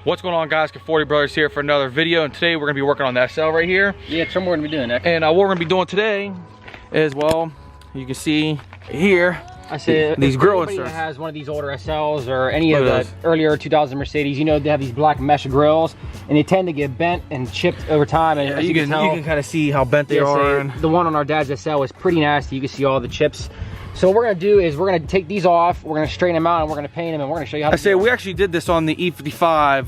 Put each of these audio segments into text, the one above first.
What's going on, guys? 40 Brothers here for another video, and today we're gonna be working on that SL right here. Yeah, it's something we're gonna be doing, Nick. And what we're gonna be doing today is, well, you can see here, I say these grill inserts. inserts. That has one of these older SLs or any of the earlier 2000 Mercedes, you know, they have these black mesh grills, and they tend to get bent and chipped over time. And yeah, you can kind of see how bent they are. The one on our dad's SL is pretty nasty. You can see all the chips. So what we're gonna do is we're gonna take these off, we're gonna straighten them out, and we're gonna paint them, and we're gonna show you how to do it. We actually did this on the E55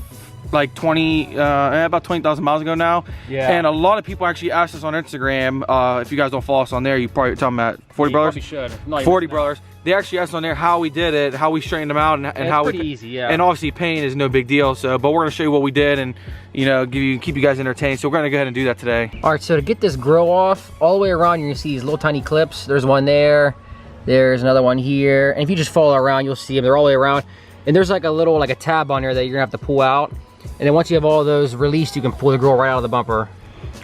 like about 20,000 miles ago now. Yeah. And a lot of people actually asked us on Instagram, if you guys don't follow us on there, you probably talking about 40 Brothers. You probably should. 40 Brothers. They actually asked on there how we did it, how we straightened them out, and how it's pretty easy, yeah. And obviously paint is no big deal. So, but we're gonna show you what we did, and you know, keep you guys entertained. So we're gonna go ahead and do that today. All right. So to get this grill off, all the way around, you're gonna see these little tiny clips. There's one there. There's another one here. And if you just follow around, you'll see them. They're all the way around. And there's like a tab on there that you're gonna have to pull out. And then once you have all those released, you can pull the grill right out of the bumper.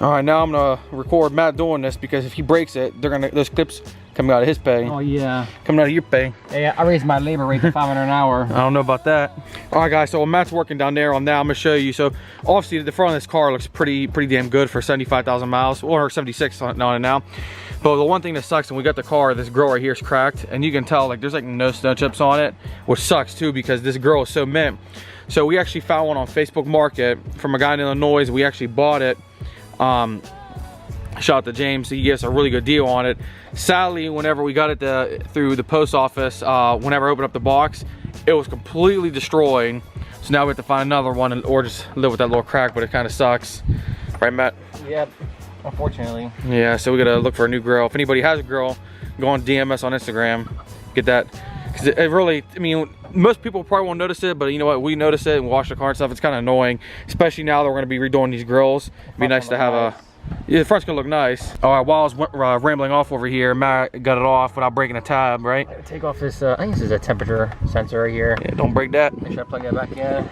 All right, now I'm gonna record Matt doing this, because if he breaks it, those clips coming out of his pay. Oh yeah. Coming out of your pay. Yeah, I raised my labor rate to 500 an hour. I don't know about that. All right, guys, so Matt's working down there on that. I'm gonna show you. So obviously the front of this car looks pretty damn good for 75,000 miles, or 76 on it now. But the one thing that sucks when we got the car, this grill right here is cracked, and you can tell like there's like no snow chips on it, which sucks too, because this grill is so mint. So we actually found one on Facebook Market from a guy in Illinois. We actually bought it. Shout out to James, he gave us a really good deal on it. Sadly, whenever we got it through the post office, whenever I opened up the box, it was completely destroyed. So now we have to find another one, or just live with that little crack, but it kind of sucks. Right, Matt? Yep, unfortunately. Yeah, so we gotta look for a new grill. If anybody has a grill, go on DM us on Instagram, get that. Because it really, I mean, most people probably won't notice it, but you know what, we notice it and wash the car and stuff. It's kind of annoying, especially now that we're gonna be redoing these grills. It'd be nice to have a, yeah, the front's gonna look nice. All right, while I was rambling off over here, Matt got it off without breaking a tab, right? Take off this, I think this is a temperature sensor right here. Yeah, don't break that. Make sure I plug that back in.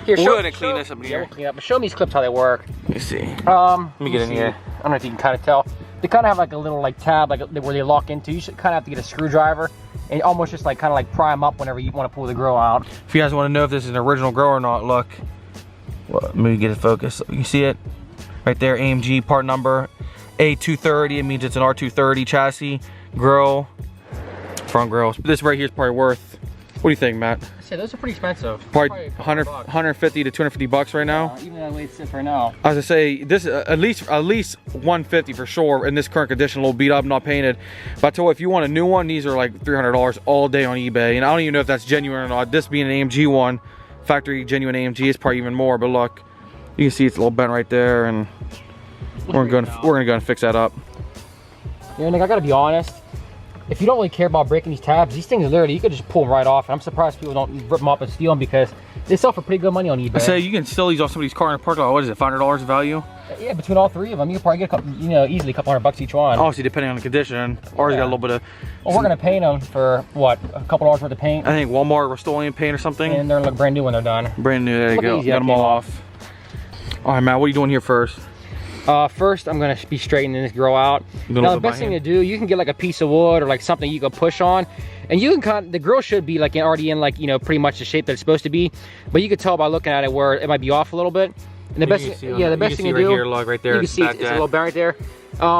Here, we'll go ahead and clean this up in here. We'll clean up, but show me these clips how they work. Let me see. Let me get in here. I don't know if you can kind of tell. They kind of have like a little like tab, like where they lock into. You should kind of have to get a screwdriver and almost just like kind of like pry them up whenever you want to pull the grill out. If you guys want to know if this is an original grill or not, look. Well, let me get it focused. You see it right there, AMG part number A230. It means it's an R230 chassis grill, front grill. This right here is probably worth, what do you think, Matt? I say those are pretty expensive. Probably 150 to 250 bucks right now. Even that way it sits right now. I was gonna say this at least 150 for sure in this current condition, a little beat up, not painted. But I tell you, if you want a new one, these are like $300 all day on eBay, and I don't even know if that's genuine or not. This being an AMG one, factory genuine AMG, is probably even more. But look, you can see it's a little bent right there, and we're gonna go and fix that up. Yeah, Nick, I gotta be honest. If you don't really care about breaking these tabs, these things literally, you could just pull them right off. And I'm surprised people don't rip them up and steal them, because they sell for pretty good money on eBay. I say you can steal these off somebody's car in a parking lot. What is it, $500 value? Yeah, between all three of them, you could probably get a couple, you know, easily a couple $100 each one. Obviously, depending on the condition. Ours got a little bit of. Well, we're gonna paint them for what, a couple $100 worth of paint. I think Walmart Rust-Oleum paint or something. And they're gonna look brand new when they're done. Brand new. There you go. Got them all off. All right, Matt. What are you doing here first? First, I'm gonna be straightening this grill out. Now, the best thing to do, you can get like a piece of wood or like something you can push on, and you can the grill should be like already in like, you know, pretty much the shape that it's supposed to be. But you can tell by looking at it where it might be off a little bit. And the best thing to do, here, look, right there, you can see it's a little bit right there.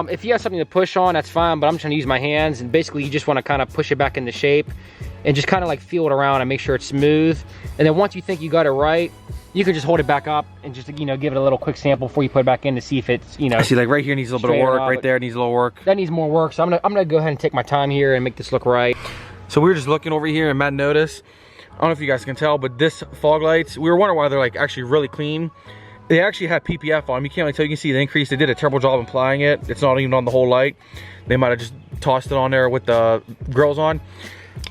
If you have something to push on, that's fine. But I'm just gonna use my hands, and basically you just want to kind of push it back into shape, and just kind of like feel it around and make sure it's smooth. And then once you think you got it right, you can just hold it back up and just, you know, give it a little quick sample before you put it back in to see if it's, you know. I see like right here needs a little bit of work, right there needs a little work. That needs more work, so I'm gonna go ahead and take my time here and make this look right. So we were just looking over here, and Matt noticed, I don't know if you guys can tell, but this fog lights, we were wondering why they're like actually really clean. They actually have PPF on them. You can't really tell, you can see the increase. They did a terrible job applying it. It's not even on the whole light. They might have just tossed it on there with the grills on.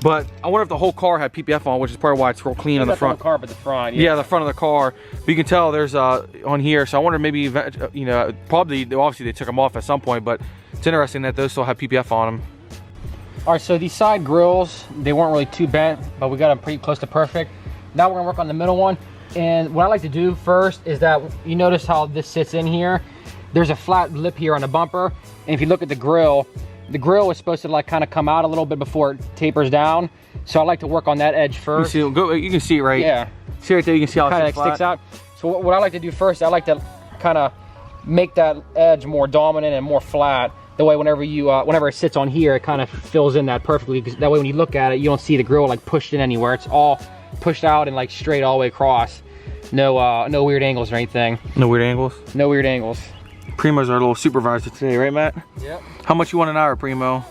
But I wonder if the whole car had PPF on, which is probably why it's real clean on the front. The car, but the front. Yeah, the front of the car. But you can tell there's on here. So I wonder maybe, you know, probably obviously they took them off at some point, but it's interesting that those still have PPF on them. All right, so these side grills, they weren't really too bent, but we got them pretty close to perfect. Now we're gonna work on the middle one. And what I like to do first is that you notice how this sits in here. There's a flat lip here on the bumper, and if you look at the grill is supposed to like kind of come out a little bit before it tapers down. So I like to work on that edge first. You can see it right. Yeah. See right there, you can see how kind it's of like sticks out. So what I like to do first, I like to kind of make that edge more dominant and more flat. That way, whenever it sits on here, it kind of fills in that perfectly. Because that way, when you look at it, you don't see the grill like pushed in anywhere. It's all pushed out and like straight all the way across. No, no weird angles or anything. No weird angles? No weird angles. Primo's our little supervisor today, right, Matt? Yep. How much you want an hour, Primo?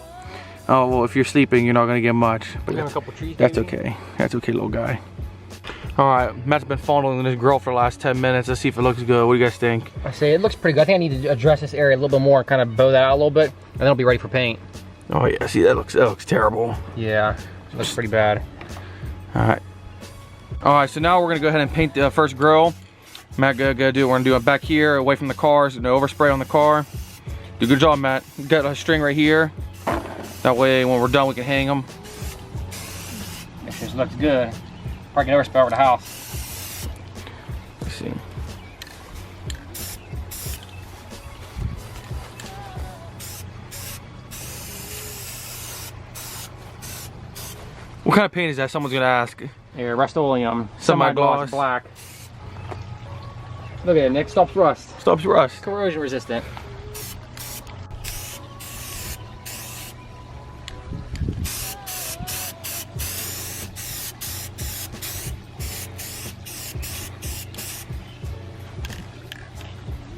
Oh, well, if you're sleeping, you're not gonna get much. But a couple trees, that's maybe? okay. That's okay, little guy. All right, Matt's been fondling this grill for the last 10 minutes. Let's see if it looks good. What do you guys think? I say it looks pretty good. I think I need to address this area a little bit more and kind of bow that out a little bit, and then it'll be ready for paint. Oh yeah, see that looks terrible. Yeah, it looks pretty bad. All right, so now we're gonna go ahead and paint the first grill. Matt, go do it. We're gonna do it back here, away from the cars, no overspray on the car. Do a good job, Matt. Got a string right here. That way, when we're done, we can hang them. Make sure it looks good. Probably can overspray over the house. Let's see. What kind of paint is that? Someone's gonna ask. Here, Rust-Oleum. Semi-gloss. Black. Look at it, Nick. Stops rust. Stops rust. Corrosion resistant.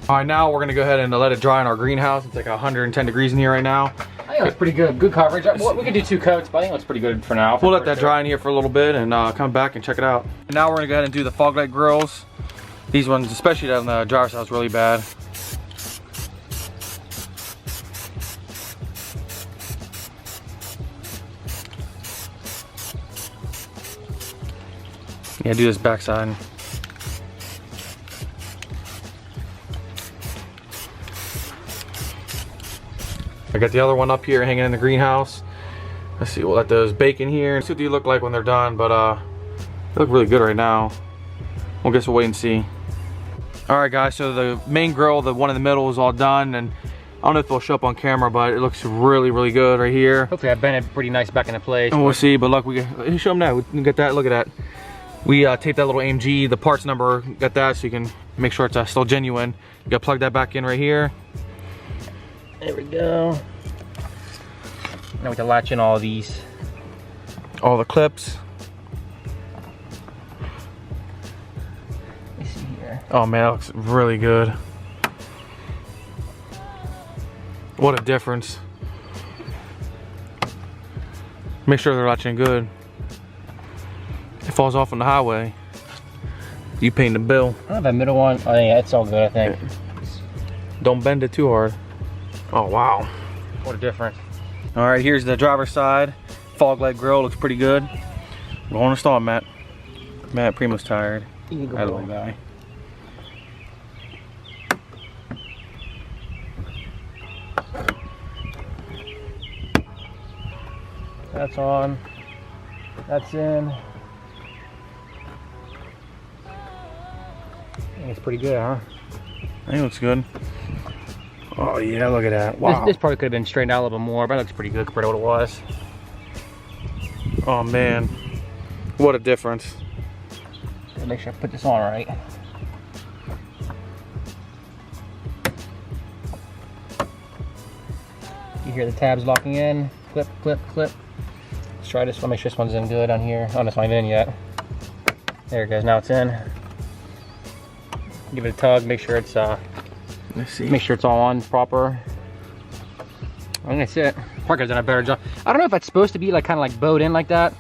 All right, now we're gonna go ahead and let it dry in our greenhouse. It's like 110 degrees in here right now. I think it's pretty good. Good coverage. We could do 2 coats, but I think it's pretty good for now. We'll let that dry in here for a little bit and come back and check it out. And now we're gonna go ahead and do the fog light grills. These ones, especially down the driver's house, really bad. Yeah, do this backside. I got the other one up here hanging in the greenhouse. Let's see, we'll let those bake in here and see what they look like when they're done, but they look really good right now. We'll guess we'll wait and see. All right, guys, so the main grill, the one in the middle, is all done, and I don't know if it'll show up on camera, but it looks really, really good right here. Hopefully I bent it pretty nice back into place. And we'll see, but look, show them that. We can get that, look at that. We taped that little AMG, the parts number, got that, so you can make sure it's still genuine. You gotta plug that back in right here. There we go. Now we can latch in all of these. All the clips. Let me see here. Oh man, that looks really good. What a difference. Make sure they're latching good. It falls off on the highway. You paying the bill. I have a middle one. Oh yeah, it's all good, I think. Don't bend it too hard. Oh wow. What a difference. All right, here's the driver's side. Fog light grill looks pretty good. Go on install, Matt. Matt, Primo's tired. You can go That little guy. That's on. That's in. I think it's pretty good, huh? I think it looks good. Oh yeah, look at that. Wow. This probably could have been straightened out a little bit more, but it looks pretty good compared to what it was. Oh man, what a difference. Gotta make sure I put this on right. You hear the tabs locking in. Clip, clip, clip. Let's try this one. Make sure this one's in good on here. Oh, it's not even in yet. There it goes. Now it's in. Give it a tug. Make sure it's Let's see. make sure it's all on proper. I think that's it. Parker's done a better job. I don't know if it's supposed to be like kind of like bowed in like that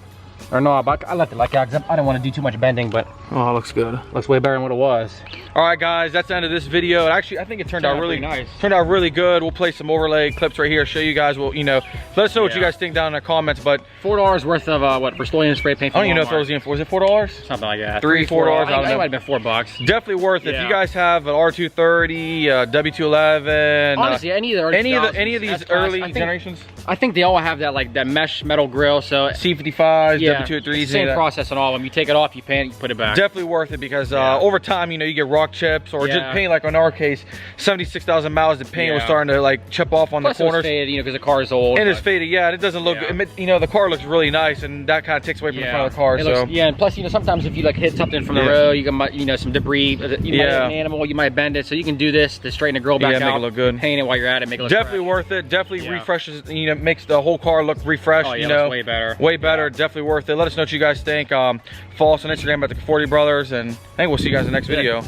or not, but I left it like that because I didn't want to do too much bending, but Oh, it looks good. looks way better than what it was. All right, guys, that's the end of this video. Actually, I think it turned out really nice. Turned out really good. We'll play some overlay clips right here, show you guys. Well, you know, let us know what you guys think down in the comments. But $4 worth of what, Rust-Oleum spray paint. I don't even know if it was in. Was it $4? Something like that. $3, $4. I don't know. It might have been $4. Definitely worth it. If you guys have an R230, W211, Honestly, any of these early generations, I think they all have that like that mesh metal grill. So C55s, yeah, W203s. Same process on all of them. You take it off, you paint it, you put it back. Definitely worth it because over time, you know, you get rock chips or just paint. Like in our case, 76,000 miles, the paint was starting to like chip off on the corners. It's faded, you know, because the car is old. And it's faded, yeah. And it doesn't look, you know, the car looks really nice, and that kind of takes away from the front of the car. So and plus, you know, sometimes if you like hit something from the road, you can, you know, some debris, you might hit an animal, you might bend it. So you can do this to straighten the grill back out, make it look good. Paint it while you're at it, make it look definitely fresh. Worth it. Definitely refreshes, you know, makes the whole car look refreshed. Oh, yeah, you know, way better. Way better. Definitely worth it. Let us know what you guys think. Follow us on Instagram at the 40 Brothers, and I think we'll see you guys in the next video.